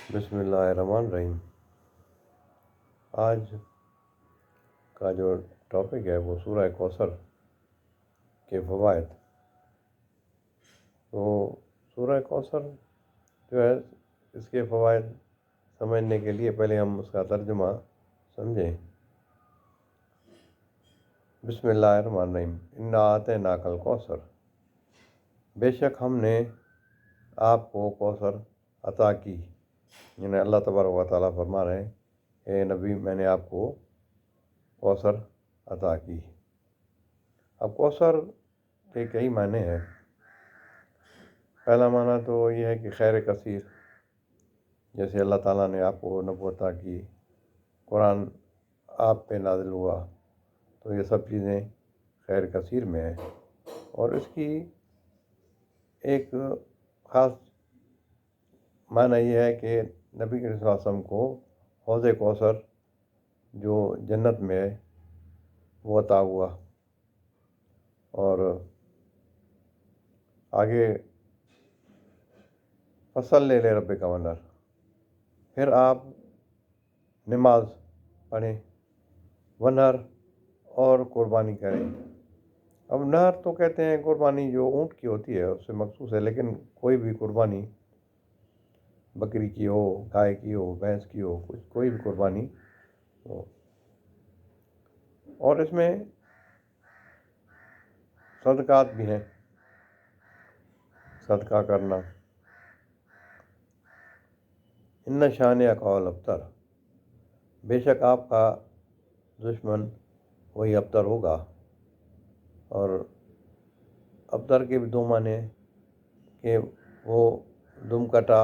بسم اللہ الرحمن الرحیم۔ آج کا جو ٹاپک ہے وہ سورہ کوثر کے فوائد۔ تو سورہ کوثر جو ہے، اس کے فوائد سمجھنے کے لیے پہلے ہم اس کا ترجمہ سمجھیں۔ بسم اللہ الرحمن الرحیم۔ انا اعطیناک الکوثر، بے شک ہم نے آپ کو کوثر عطا کی، یعنی اللہ تبارک و تعالیٰ فرما رہے ہیں، اے نبی میں نے آپ کو کوثر عطا کی۔ اب کوثر کے کئی معنی ہیں۔ پہلا معنی تو یہ ہے کہ خیر کثیر، جیسے اللہ تعالیٰ نے آپ کو نبوت عطا کی، قرآن آپ پہ نازل ہوا، تو یہ سب چیزیں خیر کثیر میں ہیں۔ اور اس کی ایک خاص معنی یہ ہے کہ نبی صلی اللہ علیہ وسلم کو حوض کوثر جو جنت میں ہے وہ عطا ہوا۔ اور آگے فصلی لربک ونحر، پھر آپ نماز پڑھیں، ونحر اور قربانی کریں۔ اب نحر تو کہتے ہیں قربانی جو اونٹ کی ہوتی ہے اس سے مخصوص ہے، لیکن کوئی بھی قربانی، بکری کی ہو، گائے کی ہو، بھینس کی ہو، کوئی بھی قربانی ہو۔ اور اس میں صدقات بھی ہیں، صدقہ کرنا۔ ان شانئک هو الابتر، بے شک آپ کا دشمن وہی ابتر ہوگا۔ اور ابتر کے بھی دو معنی ہیں کہ وہ دم کٹا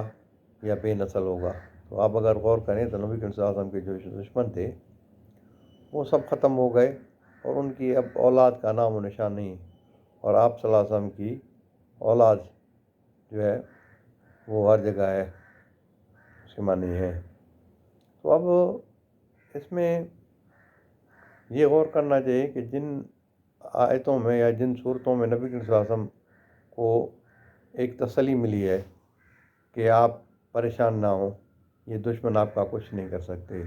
یا بے نسل ہوگا۔ تو آپ اگر غور کریں تو نبی صلی اللہ علیہ وسلم کے جو دشمن تھے وہ سب ختم ہو گئے، اور ان کی اب اولاد کا نام و نشان نہیں، اور آپ صلی اللہ علیہ وسلم کی اولاد جو ہے وہ ہر جگہ ہے، اس کے معنی ہے۔ تو اب اس میں یہ غور کرنا چاہیے کہ جن آیتوں میں یا جن صورتوں میں نبی صلی اللہ علیہ وسلم کو ایک تسلی ملی ہے کہ آپ پریشان نہ ہوں، یہ دشمن آپ کا کچھ نہیں کر سکتے،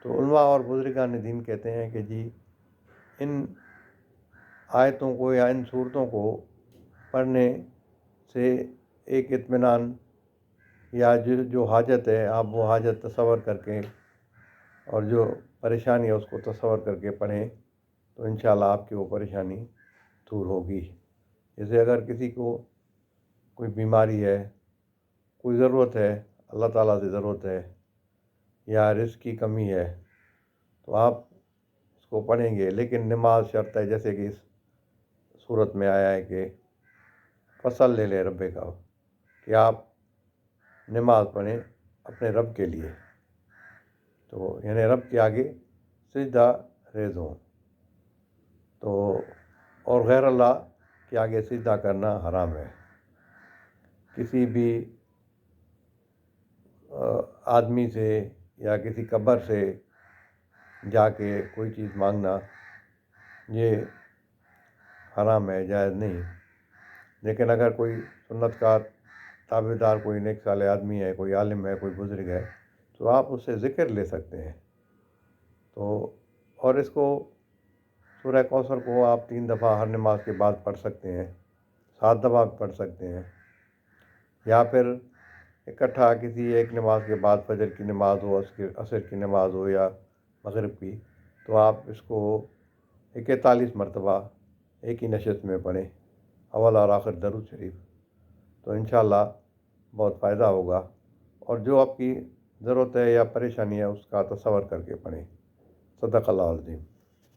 تو علماء اور بزرگان دین کہتے ہیں کہ جی ان آیتوں کو یا ان صورتوں کو پڑھنے سے ایک اطمینان یا جو حاجت ہے آپ وہ حاجت تصور کر کے، اور جو پریشانی ہے اس کو تصور کر کے پڑھیں، تو انشاءاللہ آپ کی وہ پریشانی دور ہوگی۔ جیسے اگر کسی کو کوئی بیماری ہے، کوئی ضرورت ہے، اللہ تعالیٰ سے ضرورت ہے، یا رزق کی کمی ہے، تو آپ اس کو پڑھیں گے، لیکن نماز شرط ہے، جیسے کہ اس صورت میں آیا ہے کہ فصلی لربک، کہ آپ نماز پڑھیں اپنے رب کے لیے، تو یعنی رب کے آگے سجدہ ریز ہوں۔ تو اور غیر اللہ کے آگے سجدہ کرنا حرام ہے۔ کسی بھی آدمی سے یا کسی قبر سے جا کے کوئی چیز مانگنا یہ حرام ہے، جائز نہیں۔ لیکن اگر کوئی سنت کا تابع دار، کوئی نیک صالح آدمی ہے، کوئی عالم ہے، کوئی بزرگ ہے، تو آپ اس سے ذکر لے سکتے ہیں۔ تو اور اس کو سورہ کوثر کو آپ 3 دفعہ ہر نماز کے بعد پڑھ سکتے ہیں، 7 دفعہ پڑھ سکتے ہیں، یا پھر اکٹھا کسی ایک نماز کے بعد، فجر کی نماز ہو، عصر کی نماز ہو یا مغرب کی، تو آپ اس کو 41 مرتبہ ایک ہی نشست میں پڑھیں، اول اور آخر درود شریف، تو انشاءاللہ بہت فائدہ ہوگا۔ اور جو آپ کی ضرورت ہے یا پریشانی ہے اس کا تصور کر کے پڑھیں۔ صدق اللہ العظیم۔